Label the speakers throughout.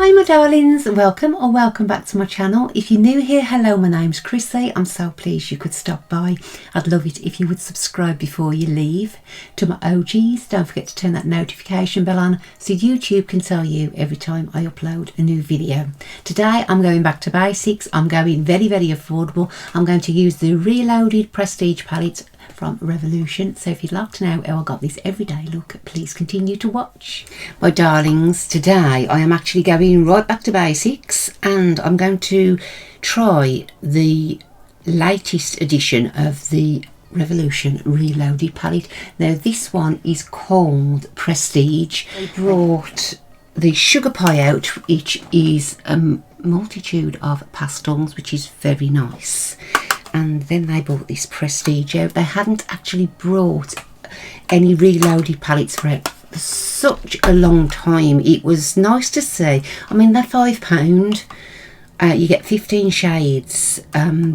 Speaker 1: Hi my darlings, welcome or welcome back to my channel. If you're new here, hello, my name's Chrissy. I'm so pleased you could stop by. I'd love it if you would subscribe before you leave. To my OGs, don't forget to turn that notification bell on so YouTube can tell you every time I upload a new video. Today I'm going back to basics. I'm going very affordable. I'm going to use the Reloaded Prestige palette from Revolution. So if you'd like to know how I got this everyday look, please continue to watch. My darlings, today I am actually going right back to basics and I'm going to try the latest edition of the Revolution Reloaded palette. Now this one is called Prestige. I brought the Sugar Pie out, which is a multitude of pastels, which is very nice. And then they brought this Prestige out. They hadn't actually brought any Reloaded palettes for such a long time. It was nice to see. I mean, they're £5. You get 15 shades.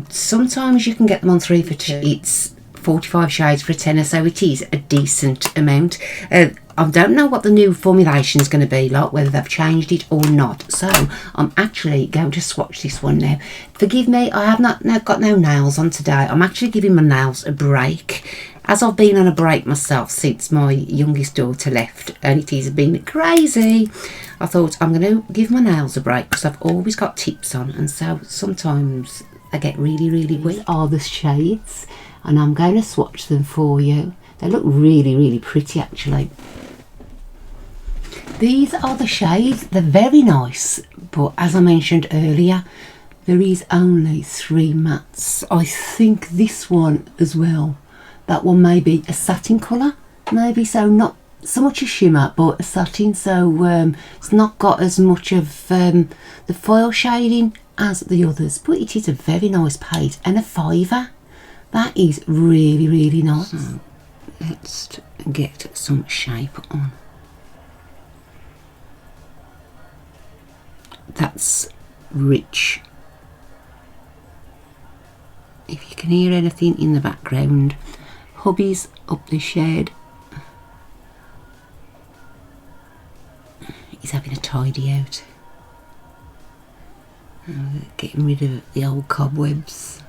Speaker 1: Sometimes you can get them on 3 for 2. It's 45 shades for a tenner, so it is a decent amount. I don't know what the new formulation is going to be like, whether they've changed it or not. So I'm actually going to swatch this one now. Forgive me, I have not got no nails on today. I'm actually giving my nails a break, as I've been on a break myself since my youngest daughter left, and it has been crazy. I thought I'm going to give my nails a break because I've always got tips on, and so sometimes they get really wet. These are the shades, and I'm going to swatch them for you. They look really pretty actually. These are the shades. They're very nice, but as I mentioned earlier, there is only 3 mattes. I think this one as well, that one may be a satin colour, maybe, so not so much a shimmer but a satin, so it's not got as much of the foil shading as the others, but it is a very nice palette and a £5. That is really nice. So let's get some shape on. That's rich. If you can hear anything in the background, hubby's up the shed. He's having a tidy out. Getting rid of the old cobwebs.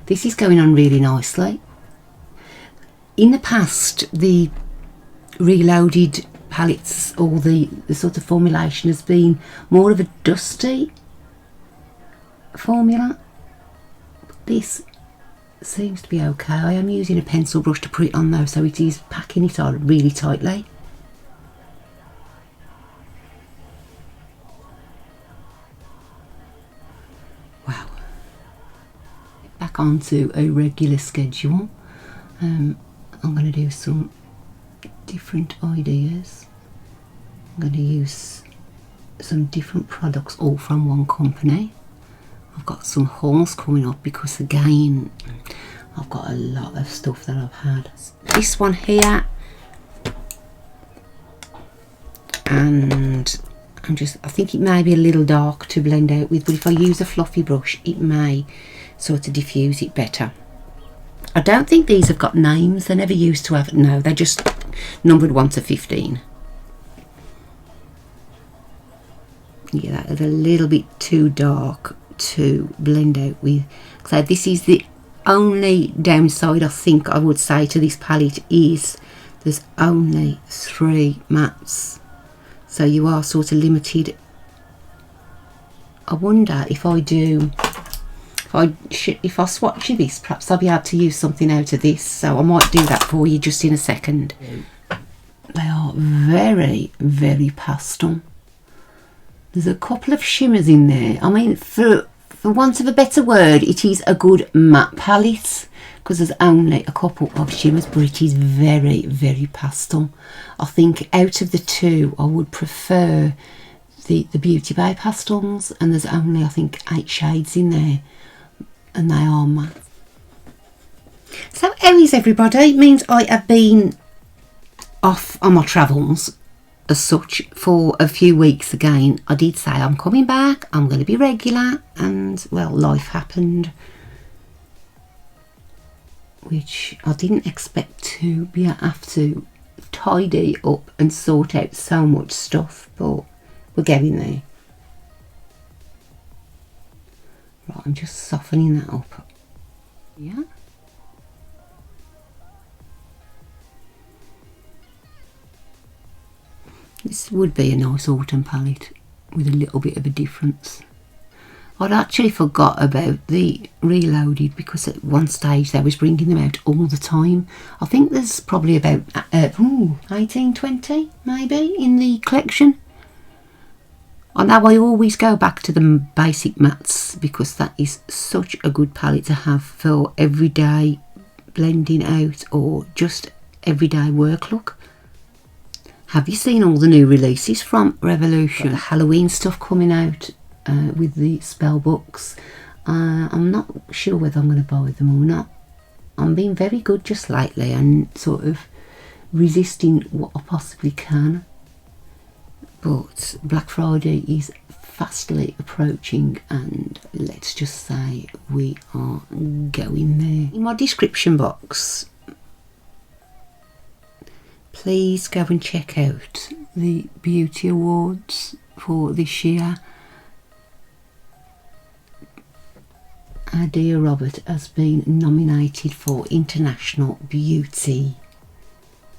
Speaker 1: This is going on really nicely. In the past, the Reloaded palettes, or the sort of formulation, has been more of a dusty formula. This seems to be okay. I am using a pencil brush to put it on though, so it is packing it on really tightly. Wow. Back onto a regular schedule. I'm going to do some different ideas. I'm going to use some different products, all from one company. I've got some hauls coming up because, again, I've got a lot of stuff that I've had. This one here, and I think it may be a little dark to blend out with, but if I use a fluffy brush it may sort of diffuse it better. I don't think these have got names. They never used to have. No, they're just numbered 1 to 15. Yeah, that is a little bit too dark to blend out with. So this is the only downside I think I would say to this palette, is there's only 3 mattes, so you are sort of limited. I wonder if I do, if I swatch this, perhaps I'll be able to use something out of this, so I might do that for you just in a second. They are very pastel. There's a couple of shimmers in there. I mean, for want of a better word, it is a good matte palette because there's only a couple of shimmers, but it is very pastel. I think out of the two I would prefer the Beauty Bay pastels, and there's only, I think, 8 shades in there, and they are matte. So how is everybody? It means I have been off on my travels as such for a few weeks again. I did say I'm coming back, I'm going to be regular, and well, life happened, which I didn't expect to have to tidy up and sort out so much stuff, but we're getting there. Right, I'm just softening that up. Yeah. This would be a nice autumn palette with a little bit of a difference. I'd actually forgot about the Reloaded because at one stage they was bringing them out all the time. I think there's probably about 18, 20 maybe in the collection. I know I always go back to the basic mattes because that is such a good palette to have for everyday blending out or just everyday work look. Have you seen all the new releases from Revolution? The Halloween stuff coming out with the spell books. I'm not sure whether I'm going to buy them or not. I'm being very good just lately and sort of resisting what I possibly can. But Black Friday is fastly approaching and let's just say we are going there. In my description box, please go and check out the beauty awards for this year. Our dear Robert has been nominated for International Beauty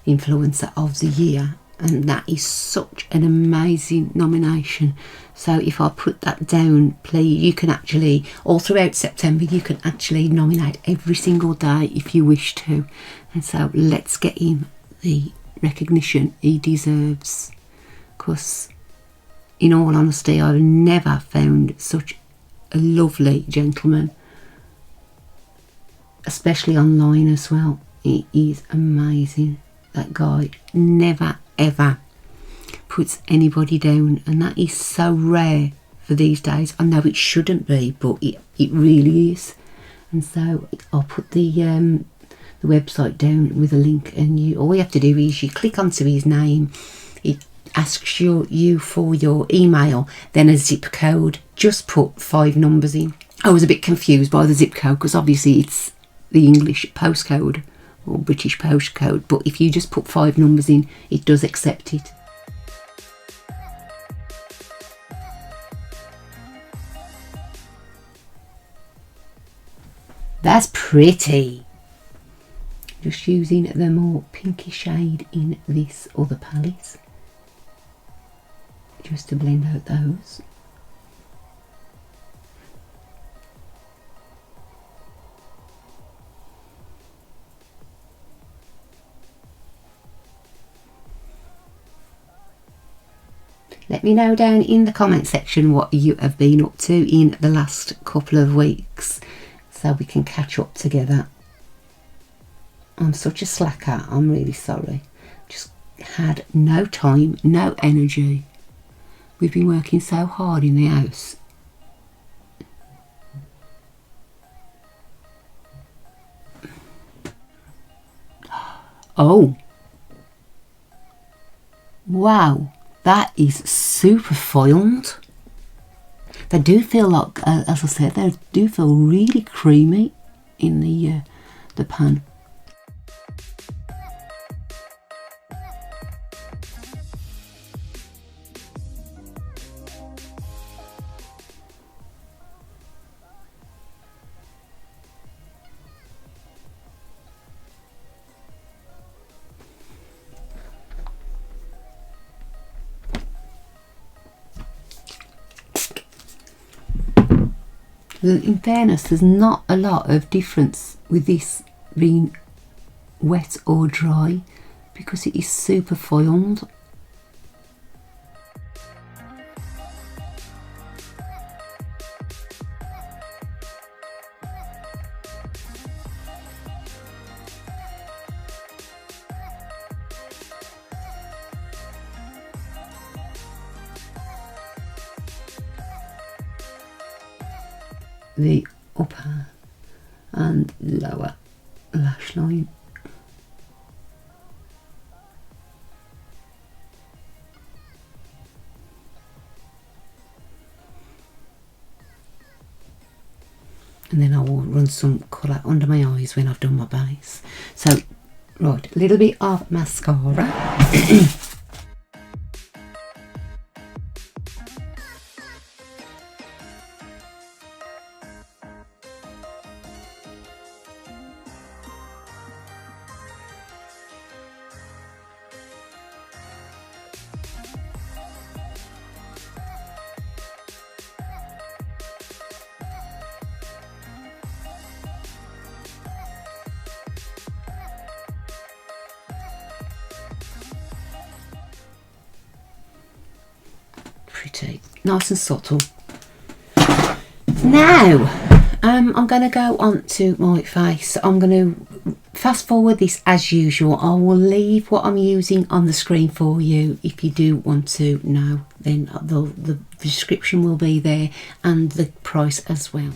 Speaker 1: Influencer of the Year, and that is such an amazing nomination. So if I put that down, please, you can actually, all throughout September, you can actually nominate every single day if you wish to. And so let's get him the recognition he deserves, because in all honesty I've never found such a lovely gentleman, especially online as well. He is amazing. That guy never ever puts anybody down, and that is so rare for these days. I know it shouldn't be, but it really is. And so I'll put the website down with a link, and you all you have to do is you click onto his name. It asks you for your email, then a zip code. Just put 5 numbers in. I was a bit confused by the zip code because obviously it's the English postcode or British postcode, but if you just put 5 numbers in, it does accept it. That's pretty. Just using the more pinky shade in this other palette just to blend out those. Let me know down in the comment section what you have been up to in the last couple of weeks so we can catch up together. I'm such a slacker, I'm really sorry. Just had no time, no energy. We've been working so hard in the house. Oh. Wow, that is super foiled. They do feel like, as I said, they do feel really creamy in the pan. In fairness, there's not a lot of difference with this being wet or dry because it is super foiled. The upper and lower lash line. and then I will run some colour under my eyes when I've done my base. So right, a little bit of mascara. Pretty nice and subtle. Now I'm going to go on to my face. I'm going to fast forward this as usual. I will leave what I'm using on the screen for you. If you do want to know, then the description will be there and the price as well.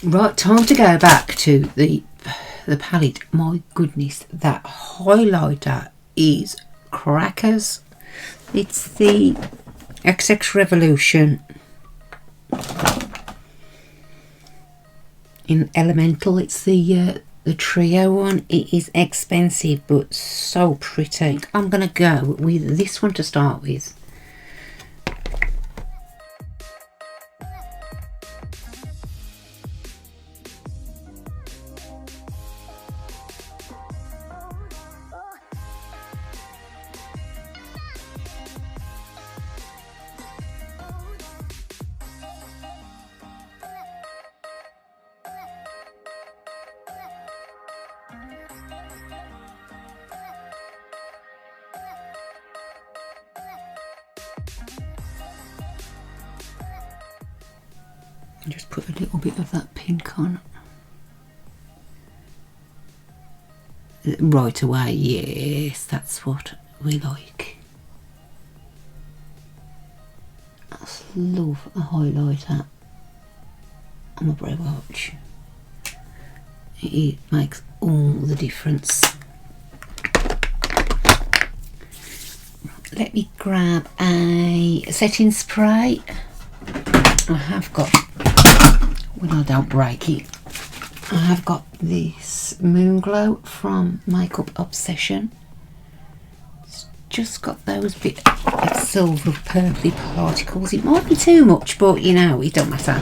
Speaker 1: Right, time to go back to the palette. My goodness, that highlighter is crackers. It's the XX Revolution in Elemental. It's the trio one. It is expensive but so pretty. I'm gonna go with this one to start with. Just put a little bit of that pink on. right away. Yes, that's what we like. I just love a highlighter on my brow arch. It makes all the difference. Let me grab a setting spray. I have got, when I don't break it, I have got this Moon Glow from Makeup Obsession. It's just got those bit of silver purpley particles. It might be too much, but you know, it don't matter.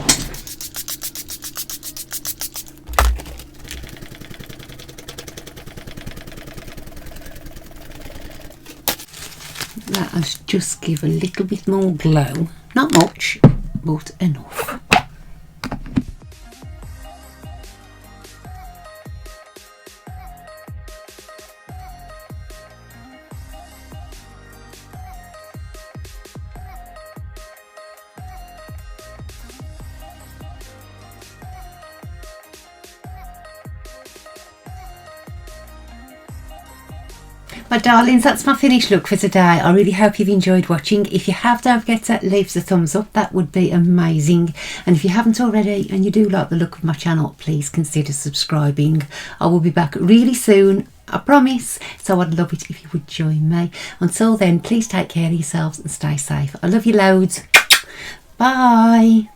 Speaker 1: Let us just give a little bit more glow. Not much, but enough. My darlings, that's my finished look for today. I really hope you've enjoyed watching. If you have, don't forget to leave us a thumbs up. That would be amazing. And if you haven't already and you do like the look of my channel, please consider subscribing. I will be back really soon, I promise. So I'd love it if you would join me. Until then, please take care of yourselves and stay safe. I love you loads. Bye.